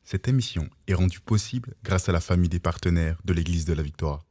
Cette émission est rendue possible grâce à la famille des partenaires de l'Église de la Victoire.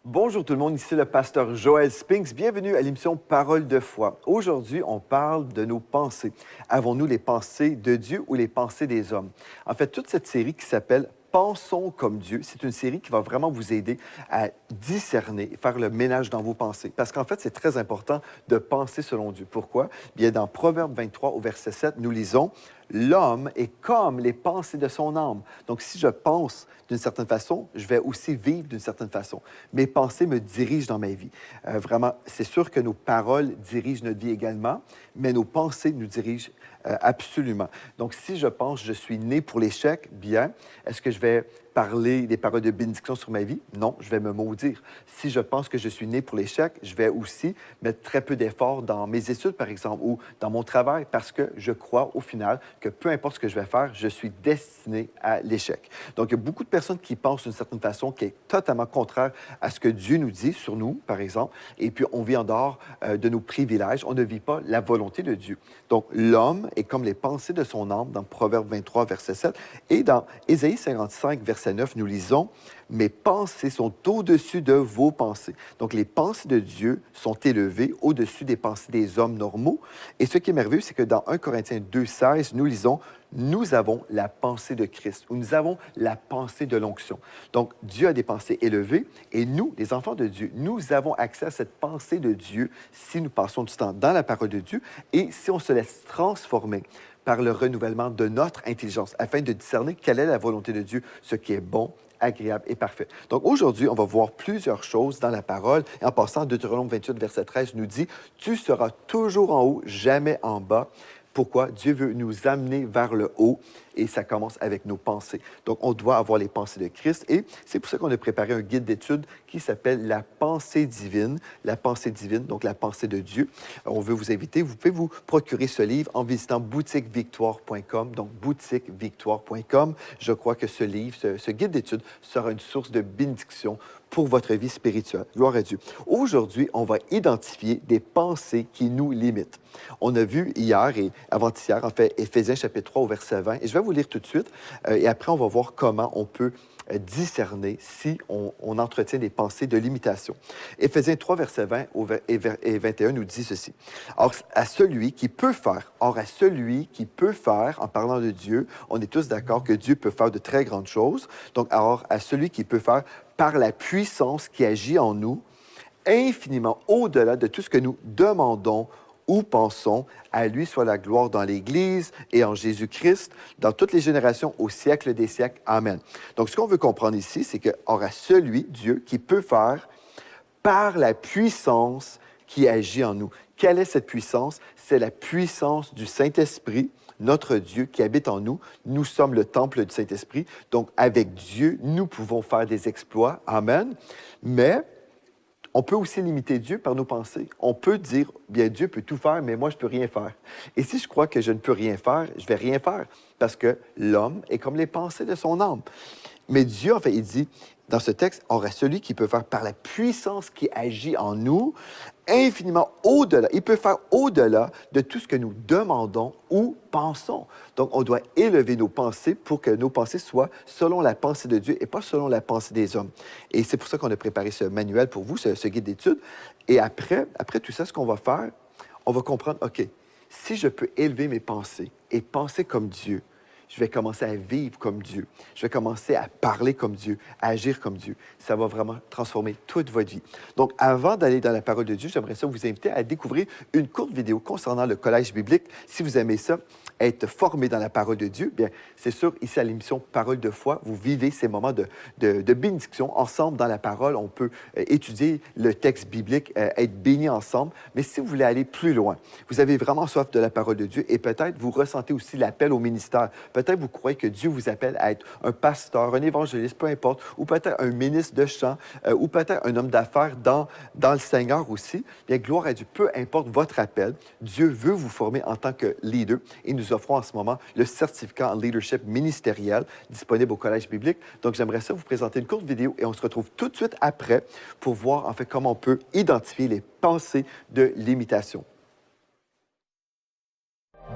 Bonjour tout le monde, ici le pasteur Joël Spinks. Bienvenue à l'émission Parole de foi. Aujourd'hui, on parle de nos pensées. Avons-nous les pensées de Dieu ou les pensées des hommes? En fait, toute cette série qui s'appelle Pensons comme Dieu, c'est une série qui va vraiment vous aider à discerner, faire le ménage dans vos pensées. Parce qu'en fait, c'est très important de penser selon Dieu. Pourquoi? Bien, dans Proverbe 23 au verset 7, nous lisons l'homme est comme les pensées de son âme. Donc, si je pense d'une certaine façon, je vais aussi vivre d'une certaine façon. Mes pensées me dirigent dans ma vie. Vraiment, c'est sûr que nos paroles dirigent notre vie également, mais nos pensées nous dirigent absolument. Donc, si je pense je suis né pour l'échec, bien, est-ce que je vais parler des paroles de bénédiction sur ma vie? Non, je vais me maudire. Si je pense que je suis né pour l'échec, je vais aussi mettre très peu d'efforts dans mes études, par exemple, ou dans mon travail, parce que je crois au final que peu importe ce que je vais faire, je suis destiné à l'échec. Donc, il y a beaucoup de personnes qui pensent d'une certaine façon qui est totalement contraire à ce que Dieu nous dit sur nous, par exemple, et puis on vit en dehors de nos privilèges, on ne vit pas la volonté de Dieu. Donc, l'homme est comme les pensées de son âme, dans Proverbe 23, verset 7, et dans Ésaïe 55, verset 9, nous lisons « Mes pensées sont au-dessus de vos pensées ». Donc, les pensées de Dieu sont élevées au-dessus des pensées des hommes normaux. Et ce qui est merveilleux, c'est que dans 1 Corinthiens 2, 16, nous lisons « Nous avons la pensée de Christ » ou « Nous avons la pensée de l'onction ». Donc, Dieu a des pensées élevées et nous, les enfants de Dieu, nous avons accès à cette pensée de Dieu si nous passons du temps dans la parole de Dieu et si on se laisse transformer par le renouvellement de notre intelligence afin de discerner quelle est la volonté de Dieu, ce qui est bon, agréable et parfait. Donc aujourd'hui, on va voir plusieurs choses dans la parole. Et en passant, Deutéronome 28, verset 13 nous dit « Tu seras toujours en haut, jamais en bas ». Pourquoi? Dieu veut nous amener vers le haut et ça commence avec nos pensées. Donc, on doit avoir les pensées de Christ et c'est pour ça qu'on a préparé un guide d'études qui s'appelle La pensée divine. La pensée divine, donc la pensée de Dieu. On veut vous inviter, vous pouvez vous procurer ce livre en visitant boutiquevictoire.com, donc boutiquevictoire.com. Je crois que ce livre, ce guide d'études sera une source de bénédiction pour votre vie spirituelle. Gloire à Dieu. Aujourd'hui, on va identifier des pensées qui nous limitent. On a vu hier et avant-hier, en fait, Éphésiens chapitre 3 au verset 20, et je vais vous lire tout de suite, et après, on va voir comment on peut discerner si on entretient des pensées de limitation. Éphésiens 3, verset 20 et 21 nous dit ceci. Or, à celui qui peut faire, en parlant de Dieu, on est tous d'accord que Dieu peut faire de très grandes choses. Donc, alors, à celui qui peut faire par la puissance qui agit en nous, infiniment au-delà de tout ce que nous demandons ou pensons, à lui soit la gloire dans l'Église et en Jésus-Christ, dans toutes les générations, au siècle des siècles. Amen. Donc, ce qu'on veut comprendre ici, c'est que, or, à celui, Dieu, qui peut faire par la puissance qui agit en nous. Quelle est cette puissance? C'est la puissance du Saint-Esprit, notre Dieu qui habite en nous. Nous sommes le temple du Saint-Esprit. Donc, avec Dieu, nous pouvons faire des exploits. Amen. Mais on peut aussi limiter Dieu par nos pensées. On peut dire, bien, Dieu peut tout faire, mais moi, je ne peux rien faire. Et si je crois que je ne peux rien faire, je ne vais rien faire, parce que l'homme est comme les pensées de son âme. Mais Dieu, en fait, il dit, dans ce texte, « Or, à celui qui peut faire par la puissance qui agit en nous, infiniment au-delà. » Il peut faire au-delà de tout ce que nous demandons ou pensons. Donc, on doit élever nos pensées pour que nos pensées soient selon la pensée de Dieu et pas selon la pensée des hommes. Et c'est pour ça qu'on a préparé ce manuel pour vous, ce guide d'études. Et après tout ça, ce qu'on va faire, on va comprendre, OK, si je peux élever mes pensées et penser comme Dieu, je vais commencer à vivre comme Dieu. Je vais commencer à parler comme Dieu, à agir comme Dieu. Ça va vraiment transformer toute votre vie. Donc, avant d'aller dans la parole de Dieu, j'aimerais ça vous inviter à découvrir une courte vidéo concernant le collège biblique. Si vous aimez ça, être formé dans la parole de Dieu, bien, c'est sûr, ici à l'émission Parole de foi, vous vivez ces moments de bénédiction ensemble dans la parole. On peut étudier le texte biblique, être béni ensemble. Mais si vous voulez aller plus loin, vous avez vraiment soif de la parole de Dieu et peut-être vous ressentez aussi l'appel au ministère. Peut-être vous croyez que Dieu vous appelle à être un pasteur, un évangéliste, peu importe, ou peut-être un ministre de chant, ou peut-être un homme d'affaires dans le Seigneur aussi. Bien, gloire à Dieu, peu importe votre appel, Dieu veut vous former en tant que leader et nous offrons en ce moment le certificat en leadership ministériel disponible au Collège biblique. Donc, j'aimerais ça vous présenter une courte vidéo et on se retrouve tout de suite après pour voir en fait comment on peut identifier les pensées de l'imitation.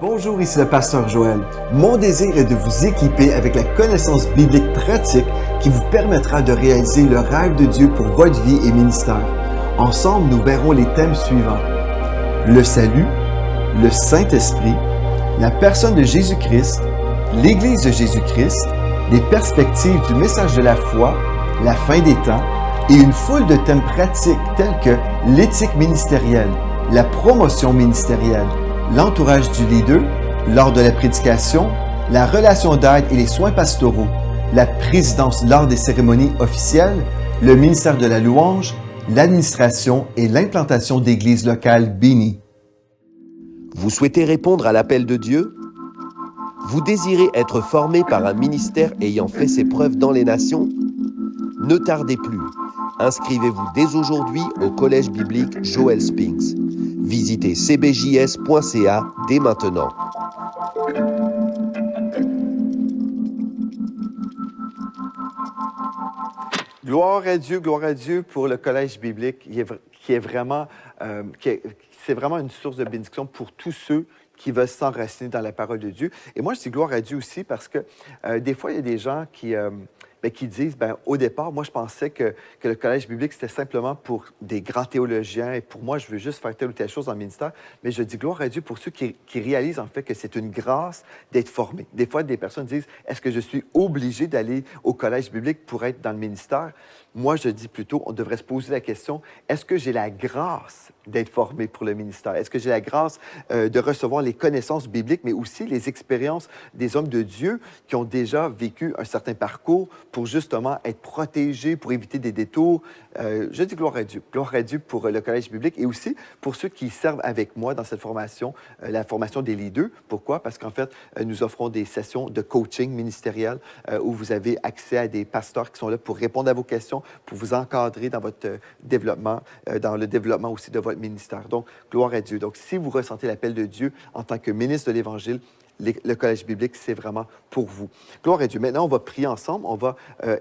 Bonjour, ici le pasteur Joël. Mon désir est de vous équiper avec la connaissance biblique pratique qui vous permettra de réaliser le rêve de Dieu pour votre vie et ministère. Ensemble, nous verrons les thèmes suivants: le salut, le Saint-Esprit, la personne de Jésus-Christ, l'Église de Jésus-Christ, les perspectives du message de la foi, la fin des temps et une foule de thèmes pratiques tels que l'éthique ministérielle, la promotion ministérielle, l'entourage du leader, lors de la prédication, la relation d'aide et les soins pastoraux, la présidence lors des cérémonies officielles, le ministère de la louange, l'administration et l'implantation d'églises locales bénies. Vous souhaitez répondre à l'appel de Dieu? Vous désirez être formé par un ministère ayant fait ses preuves dans les nations? Ne tardez plus. Inscrivez-vous dès aujourd'hui au Collège biblique Joel Spinks. Visitez cbjs.ca dès maintenant. Gloire à Dieu pour le Collège biblique qui est vraiment, c'est vraiment une source de bénédiction pour tous ceux qui veulent s'enraciner dans la parole de Dieu. Et moi, je dis gloire à Dieu aussi parce que des fois, il y a des gens qui disent, au départ, moi, je pensais que le collège biblique, c'était simplement pour des grands théologiens et pour moi, je veux juste faire telle ou telle chose dans le ministère. Mais je dis gloire à Dieu pour ceux qui réalisent en fait que c'est une grâce d'être formé. Des fois, des personnes disent, est-ce que je suis obligé d'aller au collège biblique pour être dans le ministère? Moi, je dis plutôt, on devrait se poser la question, est-ce que j'ai la grâce d'être formé pour le ministère? Est-ce que j'ai la grâce de recevoir les connaissances bibliques, mais aussi les expériences des hommes de Dieu qui ont déjà vécu un certain parcours pour justement être protégés, pour éviter des détours? Je dis gloire à Dieu pour le collège biblique et aussi pour ceux qui servent avec moi dans cette formation, la formation des leaders. Pourquoi? Parce qu'en fait, nous offrons des sessions de coaching ministériel où vous avez accès à des pasteurs qui sont là pour répondre à vos questions, pour vous encadrer dans votre développement, dans le développement aussi de votre ministère. Donc, gloire à Dieu. Donc, si vous ressentez l'appel de Dieu en tant que ministre de l'Évangile, le collège biblique, c'est vraiment pour vous. Gloire à Dieu. Maintenant, on va prier ensemble. On va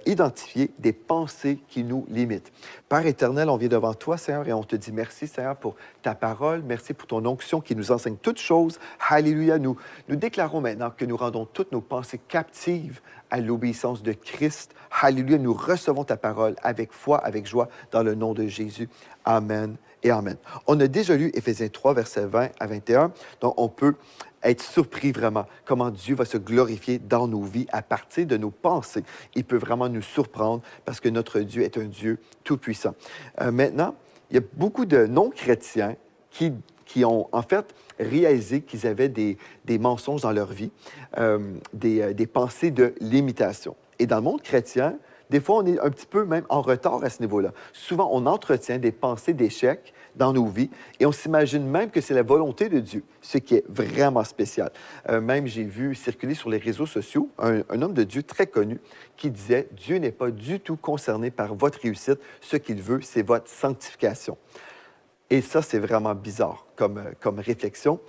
identifier des pensées qui nous limitent. Père éternel, on vient devant toi, Seigneur, et on te dit merci, Seigneur, pour ta parole. Merci pour ton onction qui nous enseigne toutes choses. Alléluia. Nous déclarons maintenant que nous rendons toutes nos pensées captives à l'obéissance de Christ. Alléluia. Nous recevons ta parole avec foi, avec joie, dans le nom de Jésus. Amen et amen. On a déjà lu Éphésiens 3, versets 20 à 21. Donc, on peut être surpris vraiment comment Dieu va se glorifier dans nos vies à partir de nos pensées. Il peut vraiment nous surprendre parce que notre Dieu est un Dieu tout-puissant. Maintenant, il y a beaucoup de non-chrétiens qui ont en fait réalisé qu'ils avaient des mensonges dans leur vie, des pensées de limitation. Et dans le monde chrétien, des fois, on est un petit peu même en retard à ce niveau-là. Souvent, on entretient des pensées d'échec dans nos vies et on s'imagine même que c'est la volonté de Dieu, ce qui est vraiment spécial. Même, j'ai vu circuler sur les réseaux sociaux un homme de Dieu très connu qui disait « Dieu n'est pas du tout concerné par votre réussite. Ce qu'il veut, c'est votre sanctification. » Et ça, c'est vraiment bizarre comme réflexion.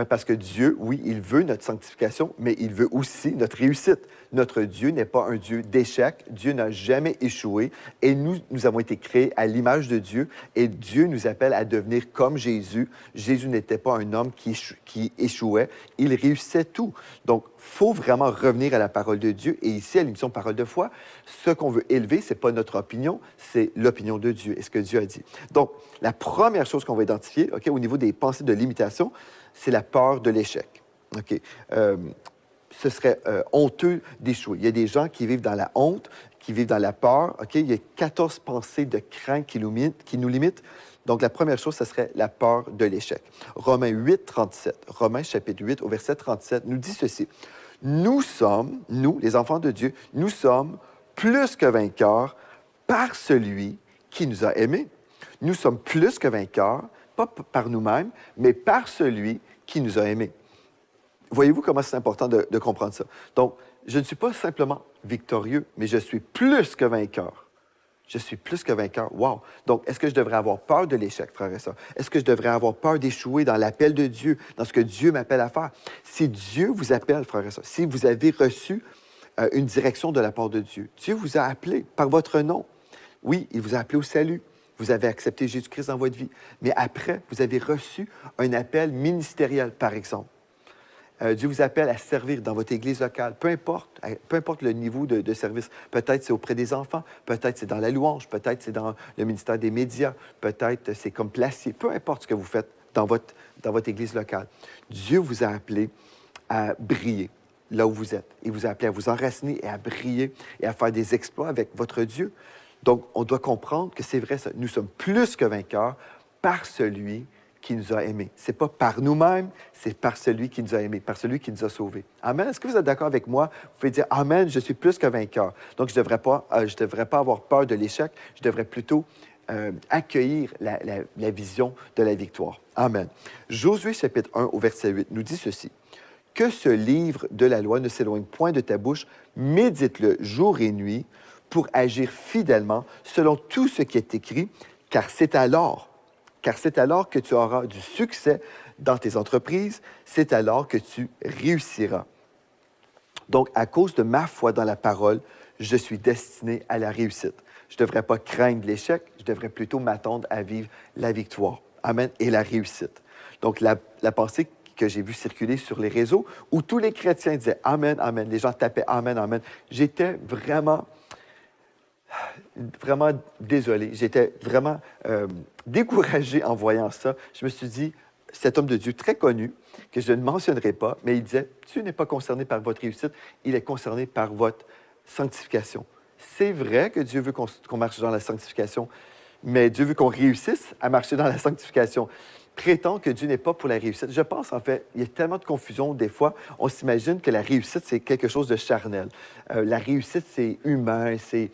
Parce que Dieu, oui, il veut notre sanctification, mais il veut aussi notre réussite. Notre Dieu n'est pas un Dieu d'échec. Dieu n'a jamais échoué. Et nous avons été créés à l'image de Dieu. Et Dieu nous appelle à devenir comme Jésus. Jésus n'était pas un homme qui échouait. Il réussissait tout. Donc, il faut vraiment revenir à la parole de Dieu. Et ici, à l'émission Parole de foi, ce qu'on veut élever, ce n'est pas notre opinion, c'est l'opinion de Dieu et ce que Dieu a dit. Donc, la première chose qu'on va identifier, au niveau des pensées de limitation, c'est la peur de l'échec. Ce serait honteux d'échouer. Il y a des gens qui vivent dans la honte, qui vivent dans la peur. Il y a 14 pensées de crainte qui nous limitent. Donc, la première chose, ce serait la peur de l'échec. Romains 8, 37. Romains chapitre 8, au verset 37, nous dit ceci. Nous sommes, nous, les enfants de Dieu, nous sommes plus que vainqueurs par celui qui nous a aimés. Nous sommes plus que vainqueurs, pas par nous-mêmes, mais par celui qui nous a aimés. Voyez-vous comment c'est important de comprendre ça? Donc, je ne suis pas simplement victorieux, mais je suis plus que vainqueur. Je suis plus que vainqueur. Wow! Donc, est-ce que je devrais avoir peur de l'échec, frères et sœurs? Est-ce que je devrais avoir peur d'échouer dans l'appel de Dieu, dans ce que Dieu m'appelle à faire? Si Dieu vous appelle, frères et sœurs, si vous avez reçu une direction de la part de Dieu, Dieu vous a appelé par votre nom. Oui, il vous a appelé au salut. Vous avez accepté Jésus-Christ dans votre vie. Mais après, vous avez reçu un appel ministériel, par exemple. Dieu vous appelle à servir dans votre église locale, peu importe le niveau de service. Peut-être c'est auprès des enfants, peut-être c'est dans la louange, peut-être c'est dans le ministère des médias, peut-être c'est comme placier, peu importe ce que vous faites dans votre église locale. Dieu vous a appelé à briller là où vous êtes. Il vous a appelé à vous enraciner et à briller et à faire des exploits avec votre Dieu. Donc, on doit comprendre que c'est vrai, ça. Nous sommes plus que vainqueurs par celui qui nous a aimés. Ce n'est pas par nous-mêmes, c'est par celui qui nous a aimés, par celui qui nous a sauvés. Amen. Est-ce que vous êtes d'accord avec moi? Vous pouvez dire, Amen, je suis plus que vainqueur. Donc, je ne devrais pas avoir peur de l'échec, je devrais plutôt accueillir la vision de la victoire. Amen. Josué chapitre 1 au verset 8 nous dit ceci. Que ce livre de la loi ne s'éloigne point de ta bouche, médite-le jour et nuit pour agir fidèlement selon tout ce qui est écrit, car c'est alors que tu auras du succès dans tes entreprises, c'est alors que tu réussiras. Donc, à cause de ma foi dans la parole, je suis destiné à la réussite. Je ne devrais pas craindre l'échec, je devrais plutôt m'attendre à vivre la victoire. Amen. Et la réussite. Donc, la pensée que j'ai vue circuler sur les réseaux, où tous les chrétiens disaient « Amen, Amen », les gens tapaient « Amen, Amen », j'étais vraiment désolé. J'étais vraiment découragé en voyant ça. Je me suis dit, cet homme de Dieu très connu, que je ne mentionnerai pas, mais il disait, Dieu n'est pas concerné par votre réussite, il est concerné par votre sanctification. C'est vrai que Dieu veut qu'on marche dans la sanctification, mais Dieu veut qu'on réussisse à marcher dans la sanctification. Prétend que Dieu n'est pas pour la réussite. Je pense, en fait, il y a tellement de confusion, des fois, on s'imagine que la réussite, c'est quelque chose de charnel. La réussite, c'est humain, c'est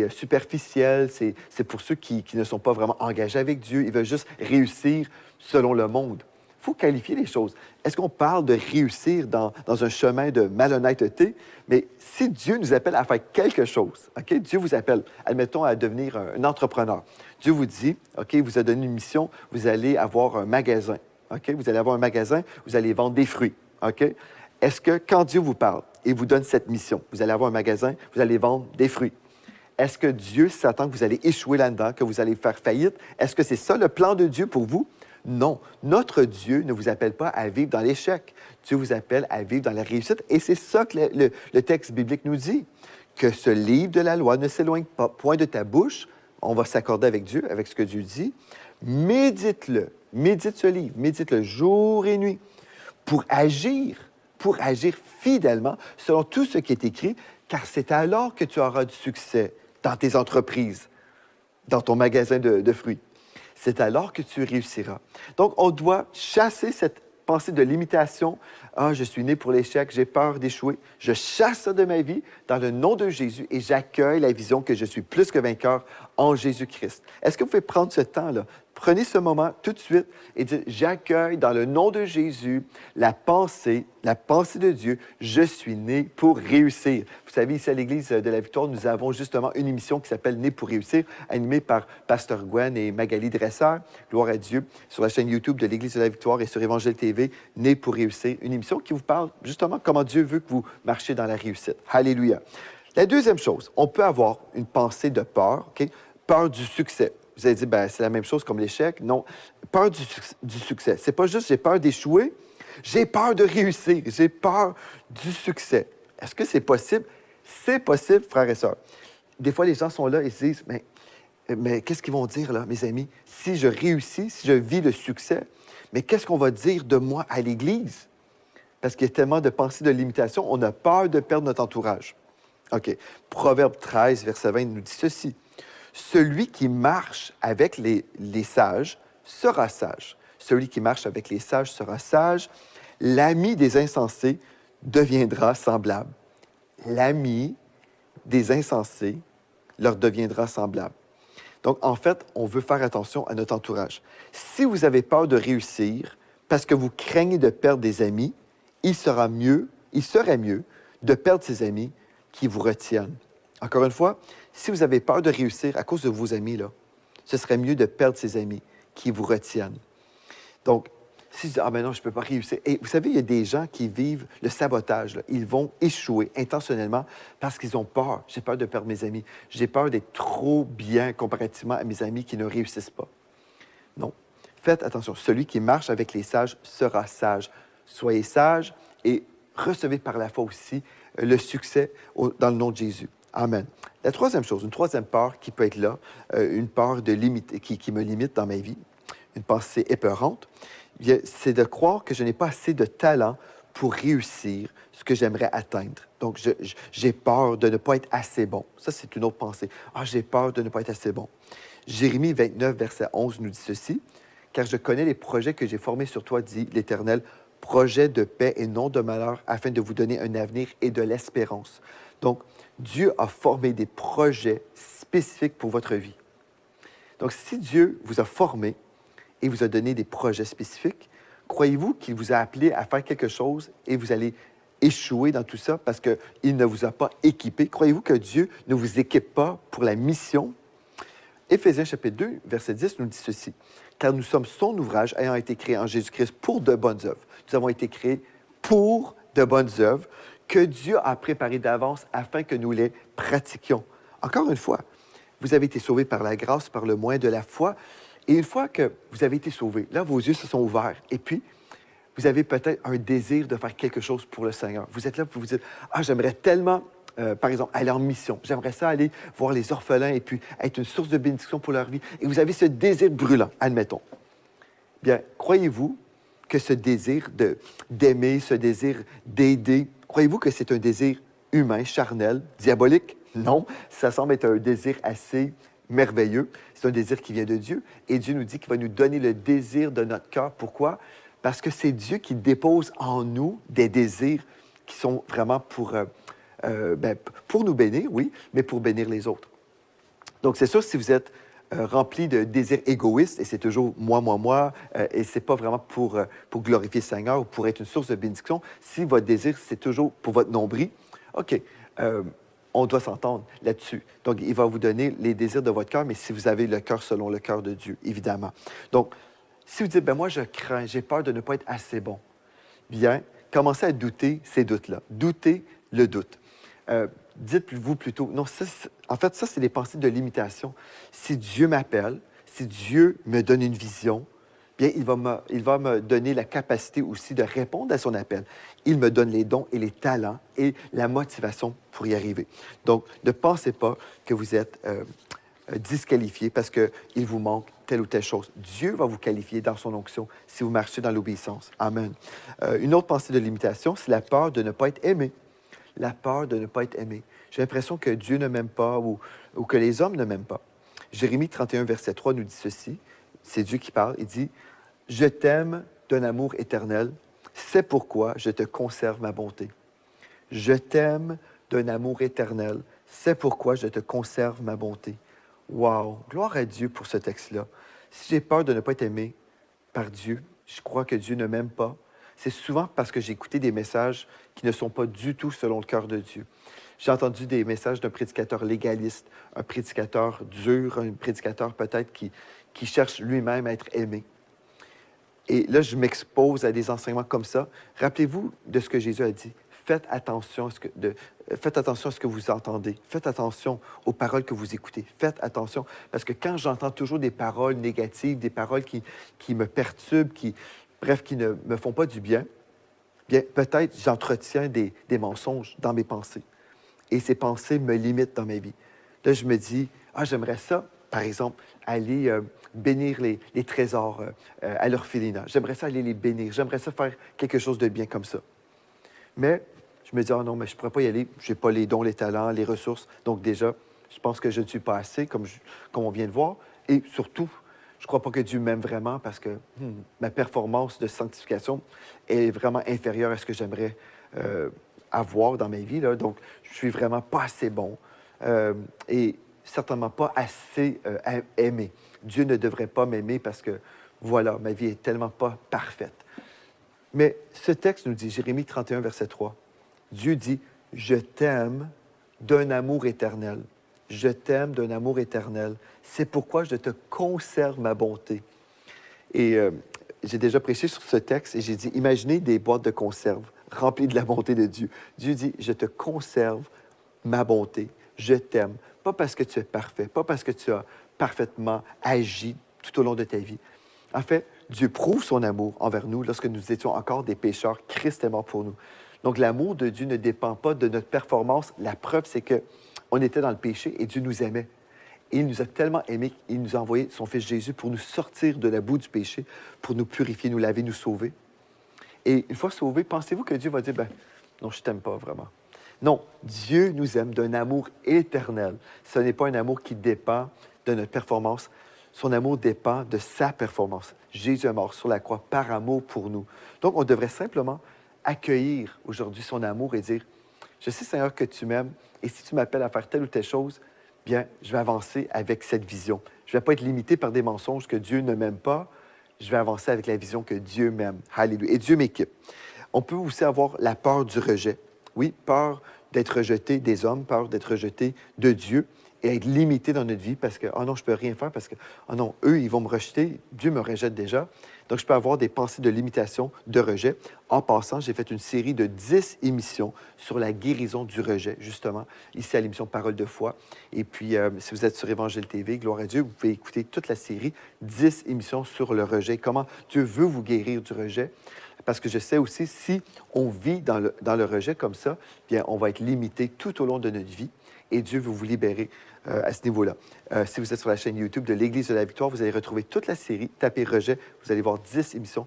superficiel, c'est pour ceux qui ne sont pas vraiment engagés avec Dieu. Ils veulent juste réussir selon le monde. Il faut qualifier les choses. Est-ce qu'on parle de réussir dans un chemin de malhonnêteté? Mais si Dieu nous appelle à faire quelque chose, okay? Dieu vous appelle, admettons, à devenir un entrepreneur. Dieu vous dit, OK, il vous a donné une mission, vous allez avoir un magasin. OK? Vous allez avoir un magasin, vous allez vendre des fruits. OK? Est-ce que quand Dieu vous parle et vous donne cette mission, vous allez avoir un magasin, vous allez vendre des fruits, est-ce que Dieu s'attend que vous allez échouer là-dedans, que vous allez faire faillite? Est-ce que c'est ça le plan de Dieu pour vous? Non. Notre Dieu ne vous appelle pas à vivre dans l'échec. Dieu vous appelle à vivre dans la réussite. Et c'est ça que le texte biblique nous dit. Que ce livre de la loi ne s'éloigne pas point de ta bouche. On va s'accorder avec Dieu, avec ce que Dieu dit. Médite-le. Médite ce livre. Médite-le jour et nuit pour agir fidèlement selon tout ce qui est écrit, car c'est alors que tu auras du succès dans tes entreprises, dans ton magasin de fruits. C'est alors que tu réussiras. Donc, on doit chasser cette pensée de limitation. Ah, je suis né pour l'échec, j'ai peur d'échouer. Je chasse ça de ma vie dans le nom de Jésus et j'accueille la vision que je suis plus que vainqueur en Jésus-Christ. Est-ce que vous pouvez prendre ce temps-là? Prenez ce moment tout de suite et dites, j'accueille dans le nom de Jésus la pensée de Dieu, je suis né pour réussir. Vous savez, ici à l'Église de la Victoire, nous avons justement une émission qui s'appelle Né pour réussir, animée par Pasteur Gwen et Magali Dresseur, gloire à Dieu, sur la chaîne YouTube de l'Église de la Victoire et sur Évangile TV, Né pour réussir, une émission qui vous parle justement comment Dieu veut que vous marchiez dans la réussite. Alléluia. La deuxième chose, on peut avoir une pensée de peur, OK? Peur du succès. Vous allez dire, ben, c'est la même chose comme l'échec. Non, peur du succès. C'est pas juste j'ai peur d'échouer, j'ai peur de réussir, j'ai peur du succès. Est-ce que c'est possible? C'est possible, frères et sœurs. Des fois, les gens sont là et se disent, mais qu'est-ce qu'ils vont dire, là, mes amis? Si je réussis, si je vis le succès, mais qu'est-ce qu'on va dire de moi à l'Église? Parce qu'il y a tellement de pensées de limitation, on a peur de perdre notre entourage. OK. Proverbe 13, verset 20 nous dit ceci. Celui qui marche avec les sages sera sage. Celui qui marche avec les sages sera sage. L'ami des insensés deviendra semblable. L'ami des insensés leur deviendra semblable. Donc, en fait, on veut faire attention à notre entourage. Si vous avez peur de réussir parce que vous craignez de perdre des amis, il serait mieux de perdre ces amis qui vous retiennent. Encore une fois, si vous avez peur de réussir à cause de vos amis, là, ce serait mieux de perdre ces amis qui vous retiennent. Donc, si je dis, ah ben non, je ne peux pas réussir. Et vous savez, il y a des gens qui vivent le sabotage, là. Ils vont échouer intentionnellement parce qu'ils ont peur. J'ai peur de perdre mes amis. J'ai peur d'être trop bien comparativement à mes amis qui ne réussissent pas. Non. Faites attention. Celui qui marche avec les sages sera sage. Soyez sages et recevez par la foi aussi le succès dans le nom de Jésus. Amen. La troisième chose, une troisième peur qui peut être là, une peur de limite, qui me limite dans ma vie, une pensée épeurante, c'est de croire que je n'ai pas assez de talent pour réussir ce que j'aimerais atteindre. Donc, j'ai peur de ne pas être assez bon. Ça, c'est une autre pensée. Ah, j'ai peur de ne pas être assez bon. Jérémie 29, verset 11 nous dit ceci. « Car je connais les projets que j'ai formés sur toi, dit l'Éternel, projets de paix et non de malheur, afin de vous donner un avenir et de l'espérance. » Donc, Dieu a formé des projets spécifiques pour votre vie. Donc, si Dieu vous a formé et vous a donné des projets spécifiques, croyez-vous qu'il vous a appelé à faire quelque chose et vous allez échouer dans tout ça parce qu'il ne vous a pas équipé? Croyez-vous que Dieu ne vous équipe pas pour la mission? Éphésiens chapitre 2, verset 10 nous dit ceci. « Car nous sommes son ouvrage ayant été créé en Jésus-Christ pour de bonnes œuvres. » Nous avons été créés pour de bonnes œuvres que Dieu a préparées d'avance afin que nous les pratiquions. Encore une fois, vous avez été sauvés par la grâce, par le moyen de la foi. Et une fois que vous avez été sauvés, là, vos yeux se sont ouverts. Et puis, vous avez peut-être un désir de faire quelque chose pour le Seigneur. Vous êtes là pour vous dire, « Ah, j'aimerais tellement, par exemple, aller en mission. J'aimerais ça aller voir les orphelins et puis être une source de bénédiction pour leur vie. » Et vous avez ce désir brûlant, admettons. Bien, croyez-vous que ce désir d'aimer, ce désir d'aider, croyez-vous que c'est un désir humain, charnel, diabolique? Non, ça semble être un désir assez merveilleux. C'est un désir qui vient de Dieu. Et Dieu nous dit qu'il va nous donner le désir de notre cœur. Pourquoi? Parce que c'est Dieu qui dépose en nous des désirs qui sont vraiment pour nous bénir, oui, mais pour bénir les autres. Donc, c'est sûr, si vous êtes rempli de désirs égoïstes, et c'est toujours moi, et c'est pas vraiment pour glorifier le Seigneur ou pour être une source de bénédiction, si votre désir, c'est toujours pour votre nombril, OK, on doit s'entendre là-dessus. Donc, il va vous donner les désirs de votre cœur, mais si vous avez le cœur selon le cœur de Dieu, évidemment. Donc, si vous dites, ben moi, je crains, j'ai peur de ne pas être assez bon, bien, commencez à douter ces doutes-là. Doutez le doute. Dites-vous plutôt, non, en fait, ça, c'est des pensées de limitation. Si Dieu m'appelle, si Dieu me donne une vision, bien, il va me donner la capacité aussi de répondre à son appel. Il me donne les dons et les talents et la motivation pour y arriver. Donc, ne pensez pas que vous êtes disqualifié parce qu'il vous manque telle ou telle chose. Dieu va vous qualifier dans son onction si vous marchez dans l'obéissance. Amen. Une autre pensée de limitation, c'est la peur de ne pas être aimé. La peur de ne pas être aimé. J'ai l'impression que Dieu ne m'aime pas ou que les hommes ne m'aiment pas. Jérémie 31, verset 3 nous dit ceci. C'est Dieu qui parle. Il dit, « Je t'aime d'un amour éternel. C'est pourquoi je te conserve ma bonté. » Je t'aime d'un amour éternel. C'est pourquoi je te conserve ma bonté. Wow! Gloire à Dieu pour ce texte-là. Si j'ai peur de ne pas être aimé par Dieu, je crois que Dieu ne m'aime pas, c'est souvent parce que j'ai écouté des messages qui ne sont pas du tout selon le cœur de Dieu. J'ai entendu des messages d'un prédicateur légaliste, un prédicateur dur, un prédicateur peut-être qui cherche lui-même à être aimé. Et là, je m'expose à des enseignements comme ça. Rappelez-vous de ce que Jésus a dit. Faites attention à ce que vous entendez. Faites attention aux paroles que vous écoutez. Faites attention, parce que quand j'entends toujours des paroles négatives, des paroles qui me perturbent, qui ne me font pas du bien, bien peut-être j'entretiens des mensonges dans mes pensées. Et ces pensées me limitent dans ma vie. Là, je me dis, j'aimerais ça, par exemple, aller bénir les trésors à l'orphelinat. J'aimerais ça aller les bénir. J'aimerais ça faire quelque chose de bien comme ça. Mais je me dis, non, mais je ne pourrais pas y aller. Je n'ai pas les dons, les talents, les ressources. Donc déjà, Je pense que je ne suis pas assez, comme on vient de voir. Et surtout, je ne crois pas que Dieu m'aime vraiment parce que ma performance de sanctification est vraiment inférieure à ce que j'aimerais avoir dans ma vie. Là. Donc, je suis vraiment pas assez bon et certainement pas assez aimé. Dieu ne devrait pas m'aimer parce que, voilà, ma vie est tellement pas parfaite. Mais ce texte nous dit, Jérémie 31, verset 3, Dieu dit, « Je t'aime d'un amour éternel. Je t'aime d'un amour éternel. C'est pourquoi je te conserve ma bonté. » Et j'ai déjà prêché sur ce texte et j'ai dit, imaginez des boîtes de conserve remplies de la bonté de Dieu. Dieu dit, je te conserve ma bonté. Je t'aime. Pas parce que tu es parfait, pas parce que tu as parfaitement agi tout au long de ta vie. En fait, Dieu prouve son amour envers nous lorsque nous étions encore des pécheurs. Christ est mort pour nous. Donc, l'amour de Dieu ne dépend pas de notre performance. La preuve, c'est qu'on était dans le péché et Dieu nous aimait. Et il nous a tellement aimés qu'il nous a envoyé son Fils Jésus pour nous sortir de la boue du péché, pour nous purifier, nous laver, nous sauver. Et une fois sauvés, pensez-vous que Dieu va dire, ben non, je ne t'aime pas vraiment. Non, Dieu nous aime d'un amour éternel. Ce n'est pas un amour qui dépend de notre performance. Son amour dépend de sa performance. Jésus est mort sur la croix par amour pour nous. Donc, on devrait simplement accueillir aujourd'hui son amour et dire, je sais, Seigneur, que tu m'aimes et si tu m'appelles à faire telle ou telle chose, bien, je vais avancer avec cette vision. Je ne vais pas être limité par des mensonges que Dieu ne m'aime pas. Je vais avancer avec la vision que Dieu m'aime. Alléluia. Et Dieu m'équipe. On peut aussi avoir la peur du rejet. Oui, peur d'être rejeté des hommes, peur d'être rejeté de Dieu et être limité dans notre vie parce que, oh non, je ne peux rien faire parce que, oh non, eux, ils vont me rejeter. Dieu me rejette déjà. Donc, je peux avoir des pensées de limitation, de rejet. En passant, j'ai fait une série de 10 émissions sur la guérison du rejet, justement, ici à l'émission Parole de foi. Et puis, si vous êtes sur Évangile TV, gloire à Dieu, vous pouvez écouter toute la série, 10 émissions sur le rejet, comment Dieu veut vous guérir du rejet. Parce que je sais aussi, si on vit dans le rejet comme ça, bien, on va être limité tout au long de notre vie. Et Dieu veut vous libérer à ce niveau-là. Si vous êtes sur la chaîne YouTube de l'Église de la Victoire, vous allez retrouver toute la série, tapez rejet, vous allez voir 10 émissions,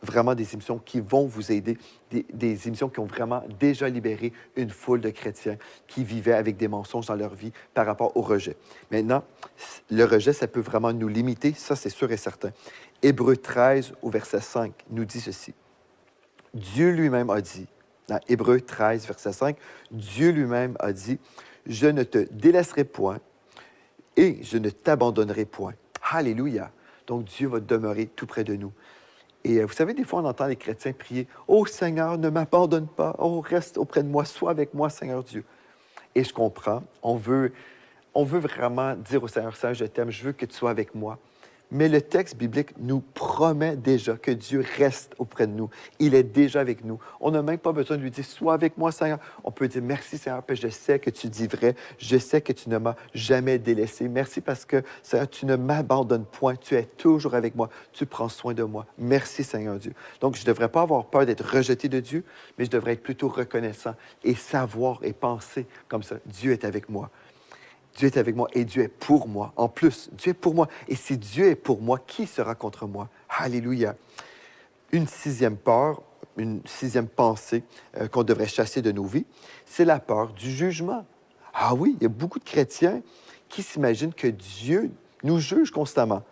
vraiment des émissions qui vont vous aider, des émissions qui ont vraiment déjà libéré une foule de chrétiens qui vivaient avec des mensonges dans leur vie par rapport au rejet. Maintenant, le rejet, ça peut vraiment nous limiter, ça c'est sûr et certain. Hébreux 13 au verset 5 nous dit ceci. Dieu lui-même a dit, dans Hébreux 13, verset 5, Dieu lui-même a dit, « Je ne te délaisserai point et je ne t'abandonnerai point. » Alléluia! Donc, Dieu va demeurer tout près de nous. Et vous savez, des fois, on entend les chrétiens prier, « Oh Seigneur, ne m'abandonne pas. Oh, reste auprès de moi. Sois avec moi, Seigneur Dieu. » Et je comprends. On veut vraiment dire au Seigneur, « Seigneur, je t'aime. Je veux que tu sois avec moi. » Mais le texte biblique nous promet déjà que Dieu reste auprès de nous. Il est déjà avec nous. On n'a même pas besoin de lui dire « Sois avec moi, Seigneur. » On peut dire « Merci, Seigneur, parce que je sais que tu dis vrai. Je sais que tu ne m'as jamais délaissé. Merci parce que, Seigneur, tu ne m'abandonnes point. Tu es toujours avec moi. Tu prends soin de moi. Merci, Seigneur Dieu. » Donc, je ne devrais pas avoir peur d'être rejeté de Dieu, mais je devrais être plutôt reconnaissant et savoir et penser comme ça. Dieu est avec moi. Dieu est avec moi et Dieu est pour moi. En plus, Dieu est pour moi. Et si Dieu est pour moi, qui sera contre moi? Alléluia. Une sixième peur, une sixième pensée qu'on devrait chasser de nos vies, c'est la peur du jugement. Ah oui, il y a beaucoup de chrétiens qui s'imaginent que Dieu nous juge constamment.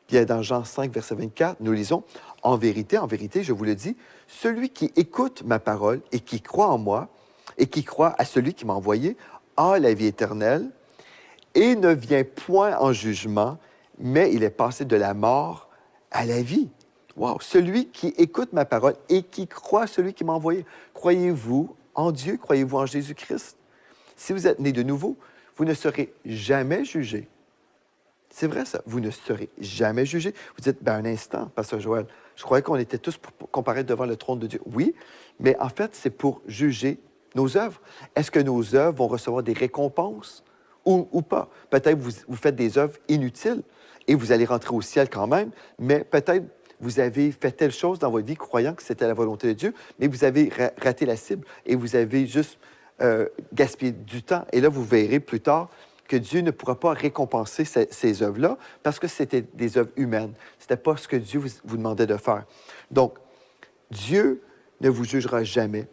Puis dans Jean 5, verset 24, nous lisons, « En vérité, je vous le dis, celui qui écoute ma parole et qui croit en moi et qui croit à celui qui m'a envoyé a la vie éternelle, et ne vient point en jugement, mais il est passé de la mort à la vie. » Wow! Celui qui écoute ma parole et qui croit à celui qui m'a envoyé. Croyez-vous en Dieu? Croyez-vous en Jésus-Christ? Si vous êtes né de nouveau, vous ne serez jamais jugé. C'est vrai ça, vous ne serez jamais jugé. Vous dites, ben un instant, Pasteur Joël, je croyais qu'on était tous pour comparaître devant le trône de Dieu. Oui, mais en fait, c'est pour juger nos œuvres. Est-ce que nos œuvres vont recevoir des récompenses? Ou pas. Peut-être vous faites des œuvres inutiles et vous allez rentrer au ciel quand même, mais peut-être vous avez fait telle chose dans votre vie croyant que c'était la volonté de Dieu, mais vous avez raté la cible et vous avez juste gaspillé du temps. Et là, vous verrez plus tard que Dieu ne pourra pas récompenser ces œuvres-là parce que c'était des œuvres humaines. Ce n'était pas ce que Dieu vous demandait de faire. Donc, Dieu ne vous jugera jamais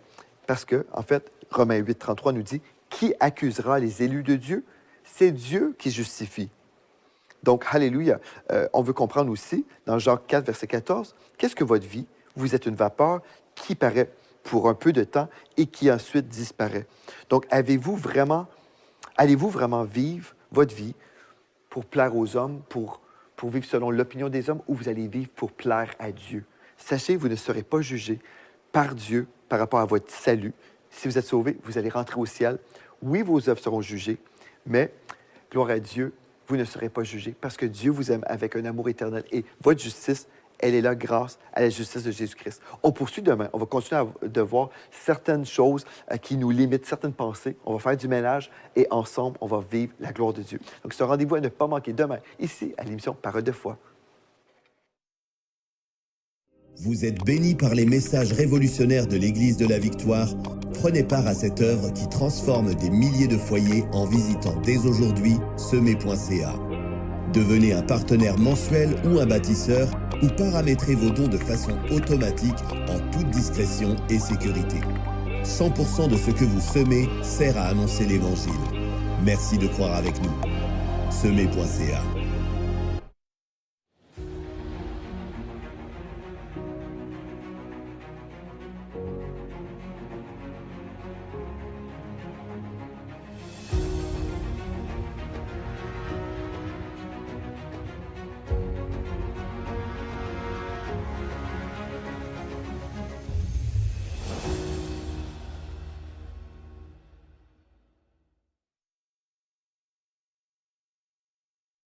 parce que, en fait, Romains 8, 33 nous dit « Qui accusera les élus de Dieu? c'est Dieu qui justifie. Donc, alléluia. On veut comprendre aussi, dans Jacques 4, verset 14, qu'est-ce que votre vie? Vous êtes une vapeur qui paraît pour un peu de temps et qui ensuite disparaît. Donc, allez-vous vraiment vivre votre vie pour plaire aux hommes, pour vivre selon l'opinion des hommes, ou vous allez vivre pour plaire à Dieu? Sachez, vous ne serez pas jugé par Dieu par rapport à votre salut. Si vous êtes sauvé, vous allez rentrer au ciel. Oui, vos œuvres seront jugées, mais, gloire à Dieu, vous ne serez pas jugé parce que Dieu vous aime avec un amour éternel et votre justice, elle est là grâce à la justice de Jésus-Christ. On poursuit demain. On va continuer de voir certaines choses qui nous limitent, certaines pensées. On va faire du ménage et ensemble, on va vivre la gloire de Dieu. Donc, c'est un rendez-vous à ne pas manquer demain, ici, à l'émission Parole de foi. Vous êtes bénis par les messages révolutionnaires de l'Église de la Victoire. Prenez part à cette œuvre qui transforme des milliers de foyers en visitant dès aujourd'hui semer.ca. Devenez un partenaire mensuel ou un bâtisseur ou paramétrez vos dons de façon automatique en toute discrétion et sécurité. 100% de ce que vous semez sert à annoncer l'Évangile. Merci de croire avec nous. semer.ca